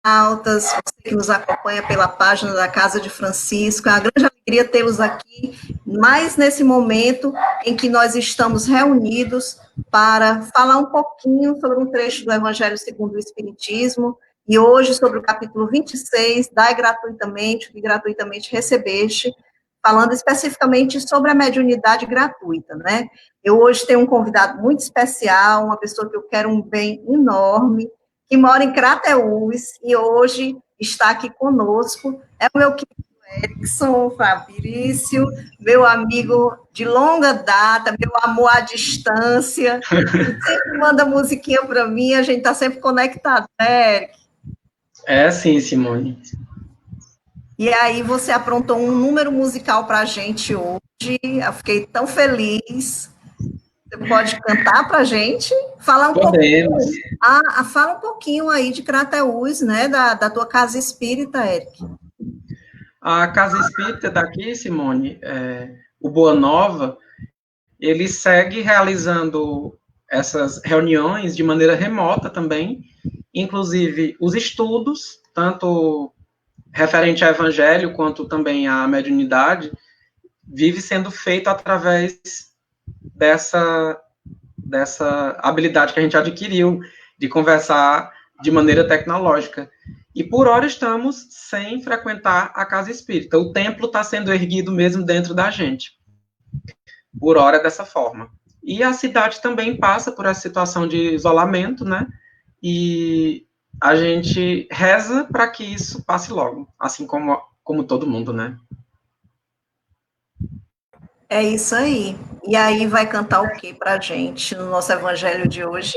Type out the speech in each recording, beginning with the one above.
internautas, você que nos acompanha pela página da Casa de Francisco. É uma grande alegria tê-los aqui, mais nesse momento em que nós estamos reunidos para falar um pouquinho sobre um trecho do Evangelho segundo o Espiritismo, e hoje sobre o capítulo 26, Dai gratuitamente, o que gratuitamente recebeste, falando especificamente sobre a mediunidade gratuita, né? Eu hoje tenho um convidado muito especial, uma pessoa que eu quero um bem enorme, que mora em Crateús, e hoje está aqui conosco, é o meu querido Erickson Fabrício, meu amigo de longa data, meu amor à distância, sempre manda musiquinha para mim, a gente está sempre conectado, né, Eric? É sim, Simone. E aí você aprontou um número musical para a gente hoje, eu fiquei tão feliz. Você pode cantar para a gente? Falar um Podemos. pouquinho. Fala um pouquinho aí de Crateús, né? Da tua casa espírita, Eric. A Casa Espírita daqui, Simone, o Boa Nova, ele segue realizando essas reuniões de maneira remota também, inclusive os estudos, tanto referente ao Evangelho quanto também à mediunidade, vive sendo feito através dessa habilidade que a gente adquiriu de conversar de maneira tecnológica. E por hora estamos sem frequentar a casa espírita. O templo está sendo erguido mesmo dentro da gente. Por hora é dessa forma. E a cidade também passa por essa situação de isolamento, né? E a gente reza para que isso passe logo, assim como todo mundo, né? É isso aí. E aí vai cantar o que para a gente no nosso evangelho de hoje?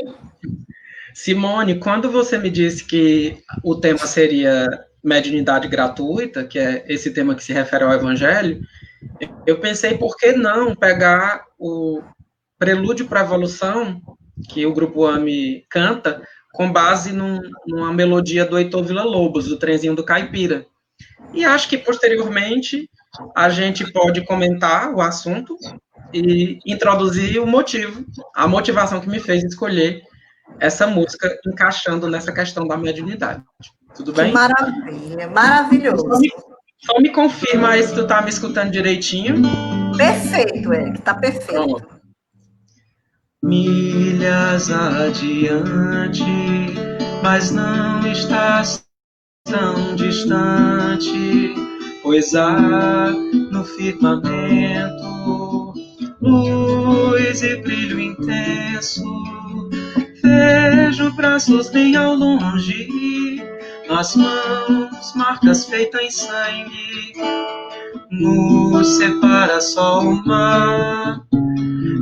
Simone, quando você me disse que o tema seria mediunidade gratuita, que é esse tema que se refere ao Evangelho, eu pensei, por que não pegar o Prelúdio para a Evolução, que o Grupo AME canta, com base numa melodia do Heitor Villa-Lobos, do Trenzinho do Caipira. E acho que, posteriormente, a gente pode comentar o assunto e introduzir o motivo, a motivação que me fez escolher essa música encaixando nessa questão da mediunidade. Tudo Que bem? maravilha, maravilhoso. Só me confirma aí se tu tá me escutando direitinho. Perfeito, Eric, tá perfeito. Pronto. Milhas adiante, mas não estás tão distante, pois há no firmamento luz e brilho intenso. Vejo braços bem ao longe, nas mãos marcas feitas em sangue. Nos separa só o mar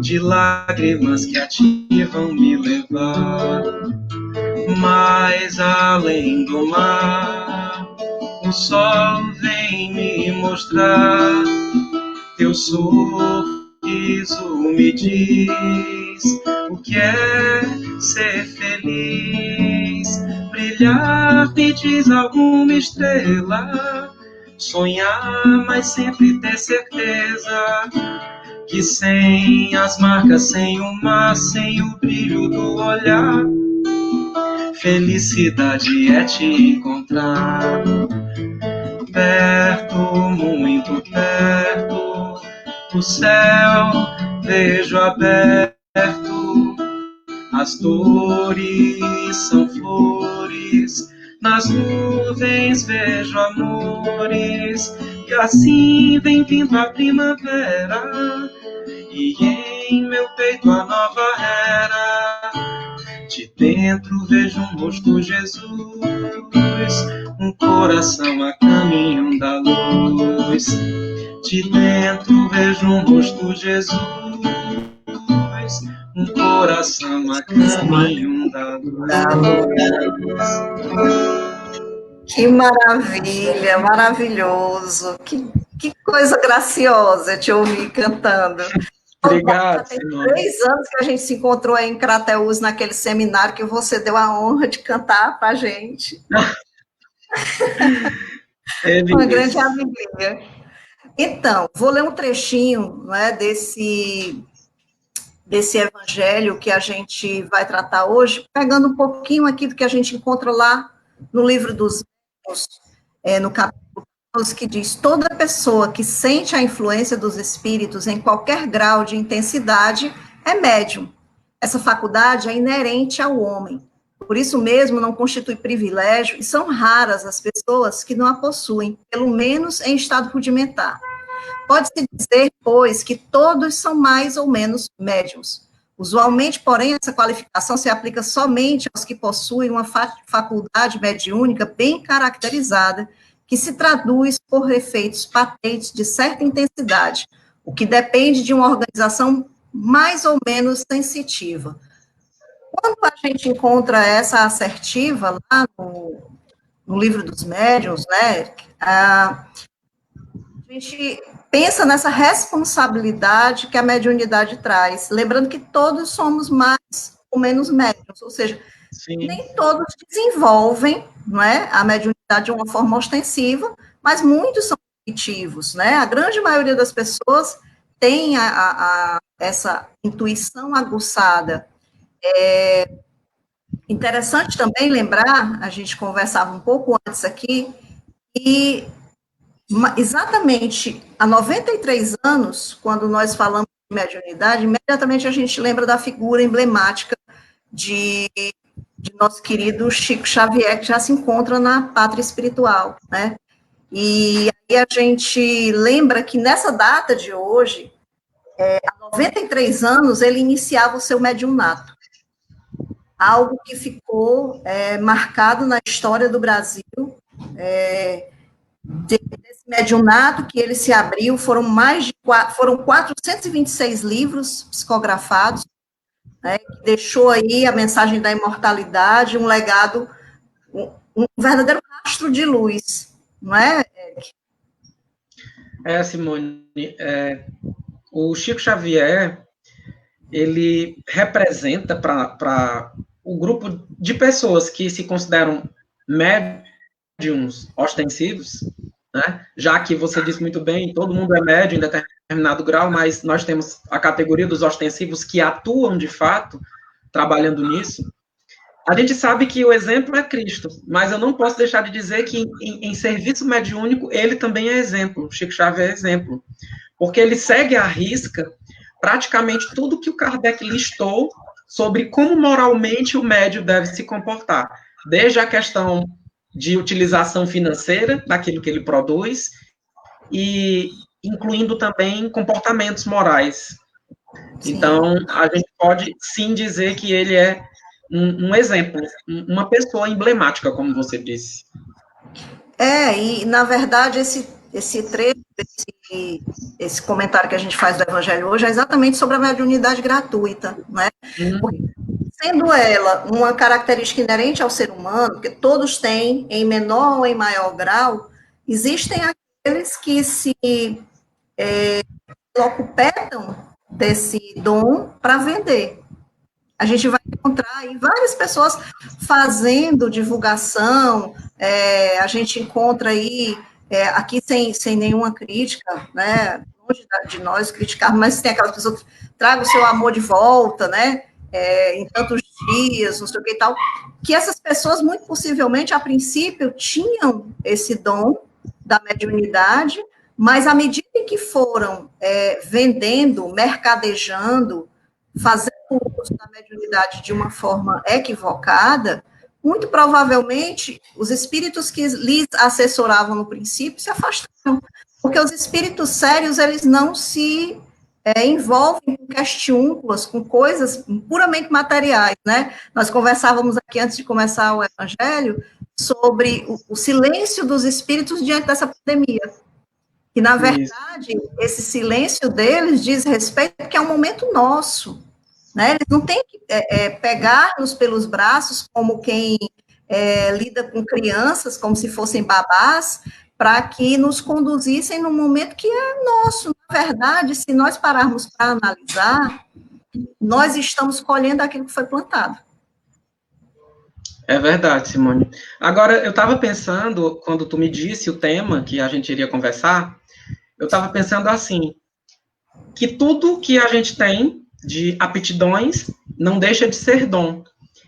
de lágrimas que a ti vão me levar. Mas além do mar, o sol vem me mostrar. Teu sorriso me diz o que é ser feliz. Brilhar me diz alguma estrela. Sonhar, mas sempre ter certeza que sem as marcas, sem o mar, sem o brilho do olhar, felicidade é te encontrar perto, muito perto. O céu vejo aberto, as dores são flores, nas nuvens vejo amores, e assim vem vindo a primavera, e em meu peito a nova era. De dentro vejo um rosto Jesus, um coração a caminho da luz. De dentro vejo um rosto Jesus, um coração a caminho da luz. Que maravilha, maravilhoso. Que coisa graciosa te ouvir cantando. Obrigado, tem 3 anos que a gente se encontrou aí em Crateús, naquele seminário que você deu a honra de cantar para a gente. Uma grande alegria. Então, vou ler um trechinho, né, desse evangelho que a gente vai tratar hoje, pegando um pouquinho aqui do que a gente encontra lá no livro dos Médiuns, no capítulo 12, que diz: toda pessoa que sente a influência dos espíritos em qualquer grau de intensidade é médium. Essa faculdade é inerente ao homem. Por isso mesmo, não constitui privilégio, e são raras as pessoas que não a possuem, pelo menos em estado rudimentar. Pode-se dizer, pois, que todos são mais ou menos médiums. Usualmente, porém, essa qualificação se aplica somente aos que possuem uma faculdade mediúnica bem caracterizada, que se traduz por efeitos patentes de certa intensidade, o que depende de uma organização mais ou menos sensitiva. Quando a gente encontra essa assertiva lá no livro dos médiuns, né, a gente pensa nessa responsabilidade que a mediunidade traz, lembrando que todos somos mais ou menos médiuns, ou seja, sim, nem todos desenvolvem, não é, a mediunidade de uma forma ostensiva, mas muitos são intuitivos, né? A grande maioria das pessoas tem essa intuição aguçada. É interessante também lembrar, a gente conversava um pouco antes aqui, e exatamente há 93 anos, quando nós falamos de mediunidade, imediatamente a gente lembra da figura emblemática de nosso querido Chico Xavier, que já se encontra na pátria espiritual, né? E aí a gente lembra que nessa data de hoje, há 93 anos, ele iniciava o seu mediunato. Algo que ficou marcado na história do Brasil, desse mediunato que ele se abriu, foram 426 livros psicografados, né, que deixou aí a mensagem da imortalidade, um legado, um verdadeiro rastro de luz, não é, Eric? Simone, o Chico Xavier, ele representa para o grupo de pessoas que se consideram médiums ostensivos, né? Já que você disse muito bem, todo mundo é médium em determinado grau, mas nós temos a categoria dos ostensivos que atuam de fato, trabalhando nisso. A gente sabe que o exemplo é Cristo, mas eu não posso deixar de dizer que em serviço mediúnico ele também é exemplo, Chico Xavier é exemplo, porque ele segue à risca praticamente tudo que o Kardec listou sobre como moralmente o médium deve se comportar, desde a questão de utilização financeira daquilo que ele produz e incluindo também comportamentos morais. Sim. Então, a gente pode sim dizer que ele é um exemplo, uma pessoa emblemática, como você disse. E na verdade esse trecho, esse comentário que a gente faz do Evangelho hoje é exatamente sobre a mediunidade gratuita, né? Porque, sendo ela uma característica inerente ao ser humano, que todos têm em menor ou em maior grau, existem aqueles que se ocupetam desse dom para vender. A gente vai encontrar aí várias pessoas fazendo divulgação, a gente encontra aí, aqui sem nenhuma crítica, né, longe de nós criticar, mas tem aquelas pessoas que tragam o seu amor de volta, né, em tantos dias, não sei o que e tal, que essas pessoas, muito possivelmente, a princípio, tinham esse dom da mediunidade, mas à medida em que foram vendendo, mercadejando, fazendo uso da mediunidade de uma forma equivocada, muito provavelmente os espíritos que lhes assessoravam no princípio se afastaram, porque os espíritos sérios, eles não se envolvem com questiúnculas, com coisas puramente materiais, né? Nós conversávamos aqui antes de começar o Evangelho sobre o silêncio dos espíritos diante dessa pandemia. E, na verdade, esse silêncio deles diz respeito que é um momento nosso, né? Eles não têm que pegar-nos pelos braços como quem lida com crianças, como se fossem babás, para que nos conduzissem num momento que é nosso. Na verdade, se nós pararmos para analisar, nós estamos colhendo aquilo que foi plantado. É verdade, Simone. Agora, eu estava pensando, quando tu me disse o tema que a gente iria conversar, eu estava pensando assim, que tudo que a gente tem de aptidões não deixa de ser dom.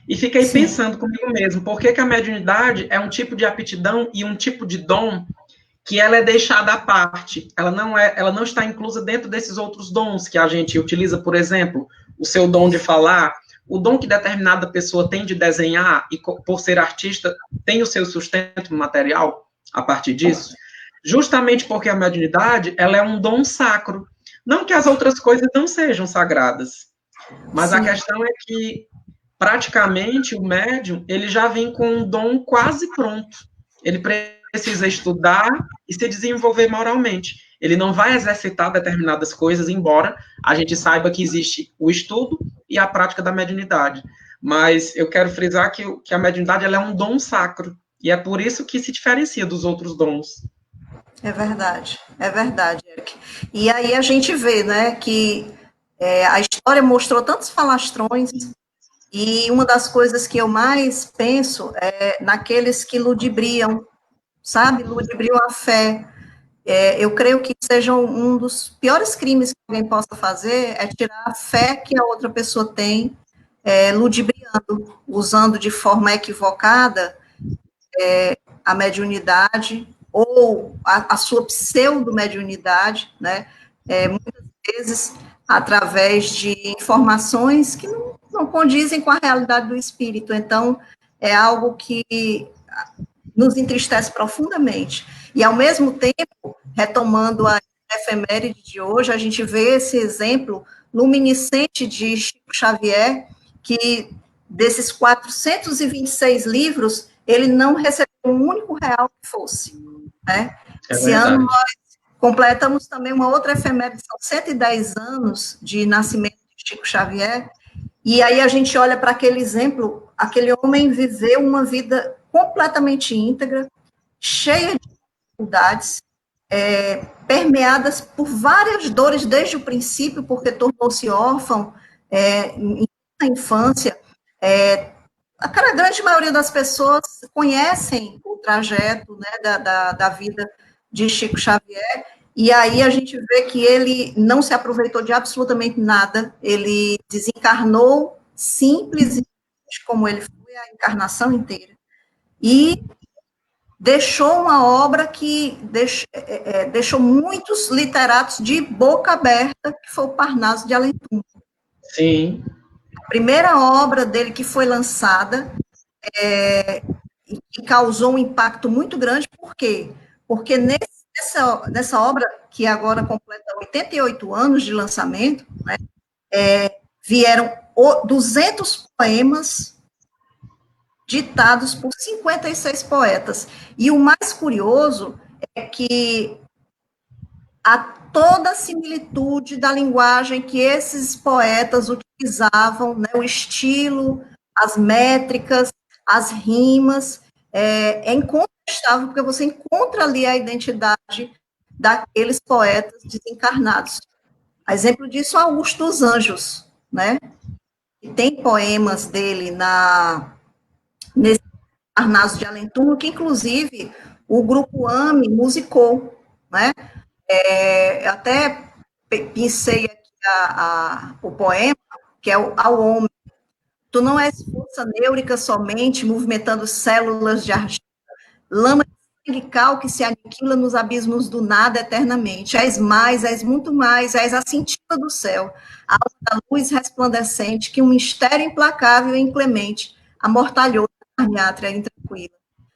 E fiquei Sim. pensando comigo mesmo, por que que a mediunidade é um tipo de aptidão e um tipo de dom que ela é deixada à parte, ela não está inclusa dentro desses outros dons que a gente utiliza, por exemplo, o seu dom de falar, o dom que determinada pessoa tem de desenhar e por ser artista tem o seu sustento material a partir disso, justamente porque a mediunidade ela é um dom sacro, não que as outras coisas não sejam sagradas, mas Sim. a questão é que praticamente o médium ele já vem com um dom quase pronto. Ele precisa estudar e se desenvolver moralmente. Ele não vai exercitar determinadas coisas, embora a gente saiba que existe o estudo e a prática da mediunidade. Mas eu quero frisar que a mediunidade ela é um dom sacro. E é por isso que se diferencia dos outros dons. É verdade, Eric. E aí a gente vê, né, que a história mostrou tantos falastrões, e uma das coisas que eu mais penso é naqueles que ludibriam, sabe? Ludibriam a fé. Eu creio que seja um dos piores crimes que alguém possa fazer é tirar a fé que a outra pessoa tem, ludibriando, usando de forma equivocada a mediunidade ou a sua pseudo-mediunidade, né? Muitas vezes através de informações que não condizem com a realidade do espírito. Então, é algo que nos entristece profundamente. E, ao mesmo tempo, retomando a efeméride de hoje, a gente vê esse exemplo luminescente de Chico Xavier, que desses 426 livros, ele não recebeu um único real que fosse. Né? É Esse ano verdade. nós completamos também uma outra efeméride, são 110 anos de nascimento de Chico Xavier, e aí a gente olha para aquele exemplo, aquele homem viveu uma vida completamente íntegra, cheia de dificuldades, permeadas por várias dores desde o princípio, porque tornou-se órfão na infância. A grande maioria das pessoas conhecem o trajeto, né, da vida de Chico Xavier, e aí a gente vê que ele não se aproveitou de absolutamente nada, ele desencarnou simplesmente como ele foi a encarnação inteira, e deixou uma obra que deixou muitos literatos de boca aberta, que foi o Parnaso de Além Túmulo. Sim. A primeira obra dele que foi lançada e que causou um impacto muito grande, por quê? Porque nessa obra, que agora completa 88 anos de lançamento, né, vieram 200 poemas ditados por 56 poetas. E o mais curioso é que há toda a similitude da linguagem que esses poetas utilizavam, né, o estilo, as métricas, as rimas, é incontestável, porque você encontra ali a identidade daqueles poetas desencarnados. A exemplo disso, Augusto dos Anjos, né? E tem poemas dele nesse Parnaso de Além Túmulo, que inclusive o grupo AME musicou, né? Até pensei aqui o poema, que é ao homem. Tu não és força neurica somente, movimentando células de argila, lama de sangue cal que se aniquila nos abismos do nada eternamente. És mais, és muito mais, és a cintura do céu, a alma da luz resplandecente, que um mistério implacável e inclemente amortalhou a carne átria intranquila.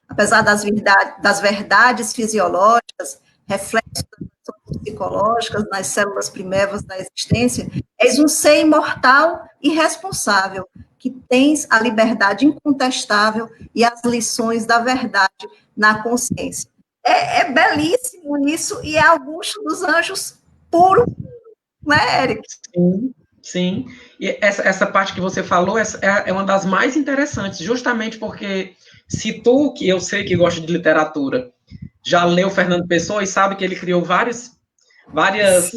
Apesar das verdades fisiológicas, reflexos das psicológicas nas células primevas da existência, és um ser imortal e responsável, que tens a liberdade incontestável e as lições da verdade na consciência. É belíssimo isso, e é Augusto dos Anjos puro, né, Eric? Sim, sim. E essa parte que você falou é uma das mais interessantes, justamente porque se tu, que eu sei que gosta de literatura, já leu Fernando Pessoa e sabe que ele criou várias Sim, várias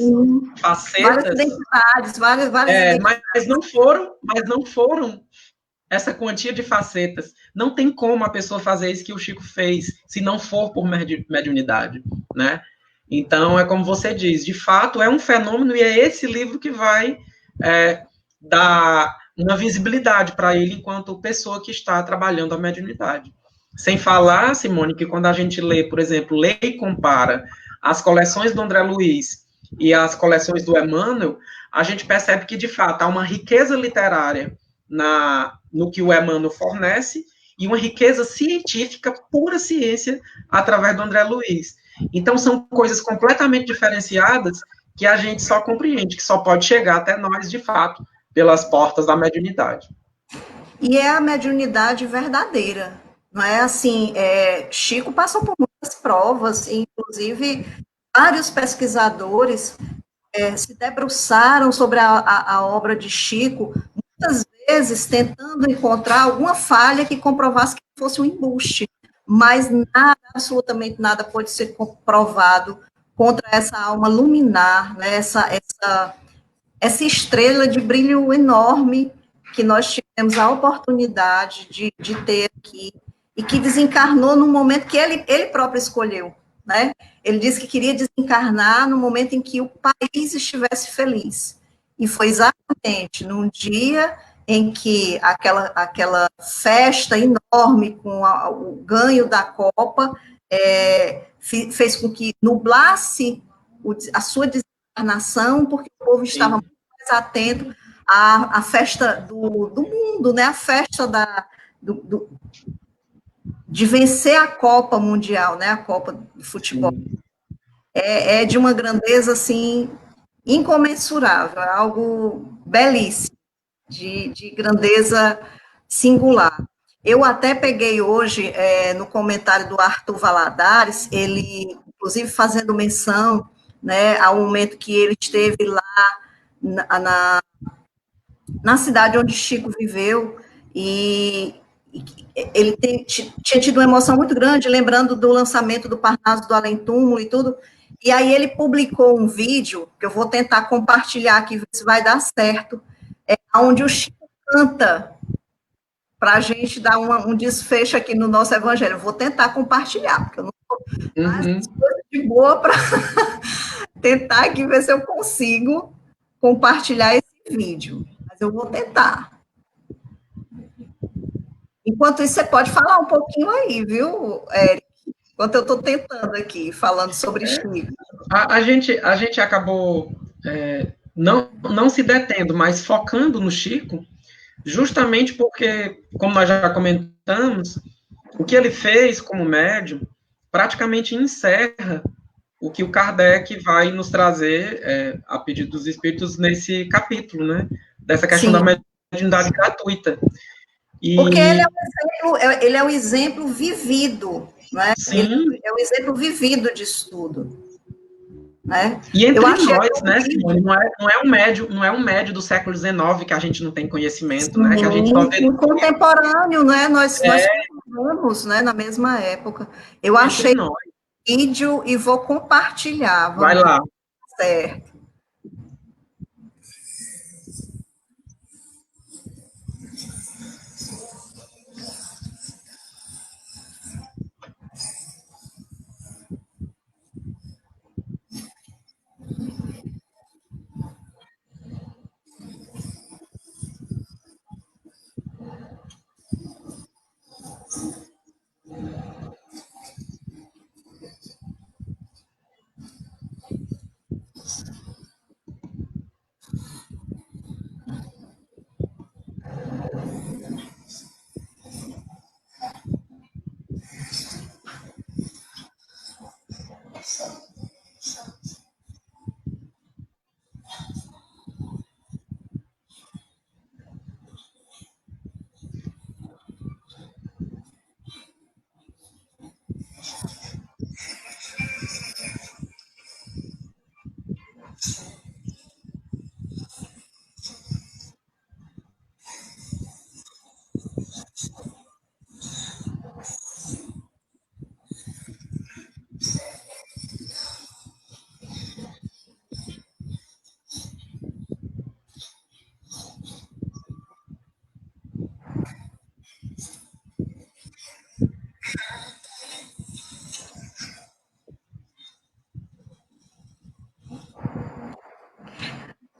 facetas, identidades, várias identidades. mas não foram essa quantia de facetas. Não tem como a pessoa fazer isso que o Chico fez, se não for por mediunidade, né? Então, é como você diz, de fato, é um fenômeno e é esse livro que vai dar uma visibilidade para ele enquanto pessoa que está trabalhando a mediunidade. Sem falar, Simone, que quando a gente lê, por exemplo, lê e compara as coleções do André Luiz e as coleções do Emmanuel, a gente percebe que, de fato, há uma riqueza literária no que o Emmanuel fornece e uma riqueza científica, pura ciência, através do André Luiz. Então, são coisas completamente diferenciadas que a gente só compreende, que só pode chegar até nós, de fato, pelas portas da mediunidade. E é a mediunidade verdadeira, não é assim, Chico passou por muitas provas, inclusive vários pesquisadores se debruçaram sobre a obra de Chico, muitas vezes tentando encontrar alguma falha que comprovasse que fosse um embuste, mas nada, absolutamente nada pode ser comprovado contra essa alma luminar, né, essa estrela de brilho enorme que nós tivemos a oportunidade de ter aqui, e que desencarnou no momento que ele próprio escolheu, né? Ele disse que queria desencarnar no momento em que o país estivesse feliz. E foi exatamente num dia em que aquela festa enorme com o ganho da Copa fez com que nublasse a sua desencarnação, porque o povo estava muito mais atento à festa do mundo, né? A festa de vencer a Copa Mundial, né? A Copa de futebol. É de uma grandeza, assim, incomensurável, é algo belíssimo, de grandeza singular. Eu até peguei hoje, no comentário do Arthur Valadares, ele, inclusive, fazendo menção, né, ao momento que ele esteve lá na cidade onde Chico viveu, e ele tinha tido uma emoção muito grande, lembrando do lançamento do Parnaso do Além Túmulo e tudo, e aí ele publicou um vídeo, que eu vou tentar compartilhar aqui, ver se vai dar certo, onde o Chico canta, para a gente dar um desfecho aqui no nosso evangelho. Eu vou tentar compartilhar, porque eu não estou de boa para tentar aqui ver se eu consigo compartilhar esse vídeo, mas eu vou tentar. Enquanto isso, você pode falar um pouquinho aí, viu, Éric? Enquanto eu estou tentando aqui, falando sobre Chico. A gente acabou não se detendo, mas focando no Chico, justamente porque, como nós já comentamos, o que ele fez como médium praticamente encerra o que o Kardec vai nos trazer, a pedido dos espíritos, nesse capítulo, né? Dessa questão da mediunidade gratuita. Porque ele é um exemplo vivido, né? Ele é um exemplo vivido de estudo. Né? E entre nós, né, Simone, não é um médio do século XIX que a gente não tem conhecimento, Sim, né? Que a gente só vê contemporâneo, né? Nós convivemos, né, na mesma época. Eu achei o vídeo e vou compartilhar. Vai lá. Certo.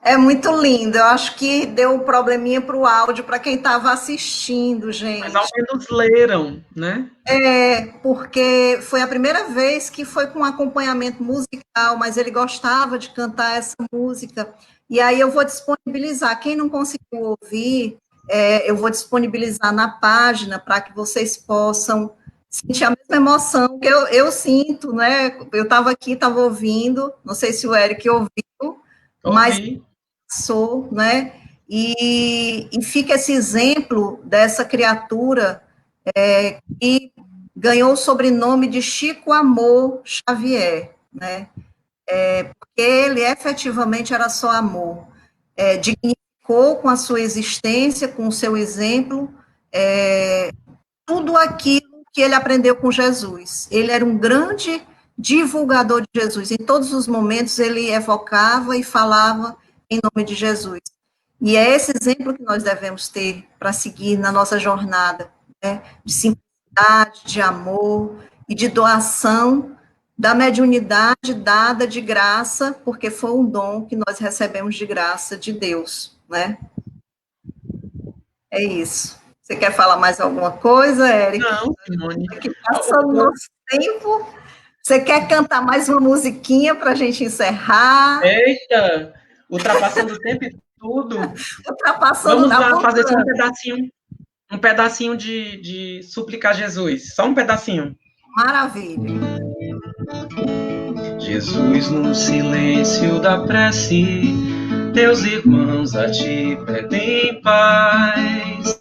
É muito lindo. Eu acho que deu um probleminha para o áudio para quem estava assistindo, Mas ao gente. menos leram, né? Porque foi a primeira vez que foi com acompanhamento musical, mas ele gostava de cantar essa música. E aí eu vou disponibilizar. Quem não conseguiu ouvir, eu vou disponibilizar na página para que vocês possam sentir a mesma emoção que eu sinto, né? Eu estava aqui, estava ouvindo, não sei se o Eric ouviu, mas Ouvi. sou, né? E fica esse exemplo dessa criatura que ganhou o sobrenome de Chico Amor Xavier, né? Porque ele efetivamente era só amor. Dignificou com a sua existência, com o seu exemplo, tudo aquilo que ele aprendeu com Jesus. Ele era um grande divulgador de Jesus. Em todos os momentos ele evocava e falava em nome de Jesus. E é esse exemplo que nós devemos ter para seguir na nossa jornada, né? De simplicidade, de amor e de doação da mediunidade dada de graça, porque foi um dom que nós recebemos de graça de Deus, né? É isso. Você quer falar mais alguma coisa, Eric? Não, Simone. Aqui passando o nosso tempo. Você quer cantar mais uma musiquinha para a gente encerrar? Eita, ultrapassando o tempo e tudo. Está passando Vamos da lá fazer só vontade. um pedacinho de suplicar Jesus. Só um pedacinho. Maravilha. Jesus, no silêncio da prece, teus irmãos a ti pedem paz,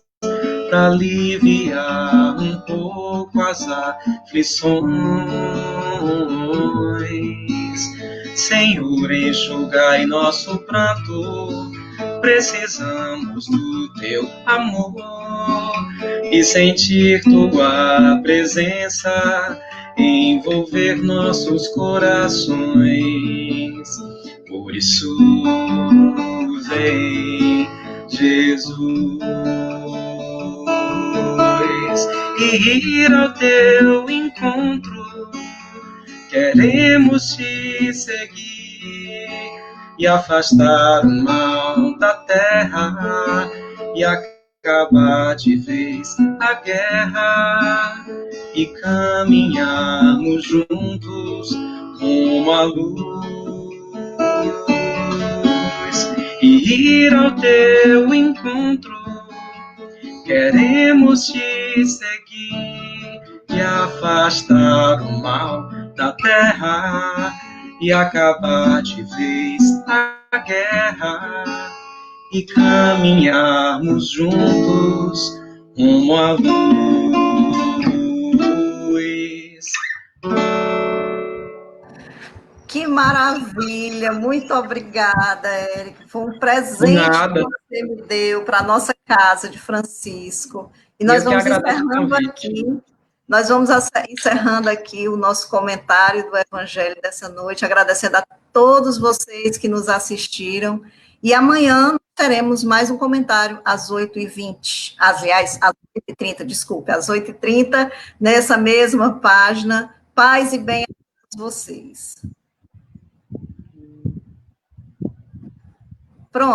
para aliviar um pouco as aflições. Senhor, enxugai nosso pranto, precisamos do teu amor e sentir tua presença envolver nossos corações. Por isso, vem, Jesus, e ir ao teu encontro. Queremos te seguir e afastar o mal da terra e acabar de vez a guerra e caminharmos juntos rumo à luz e ir ao teu encontro. Queremos te seguir e afastar o mal da terra e acabar de vez a guerra e caminharmos juntos rumo à luz. Que maravilha, muito obrigada, Érico. Foi um presente que Nada. você me deu para a nossa casa de Francisco. E E nós eu que vamos agradeço o encerrando convite. aqui. Nós vamos encerrando aqui o nosso comentário do Evangelho dessa noite, agradecendo a todos vocês que nos assistiram. E amanhã teremos mais um comentário às 8h20. Aliás, às 8h30, desculpe, às 8h30, nessa mesma página. Paz e bem a todos vocês.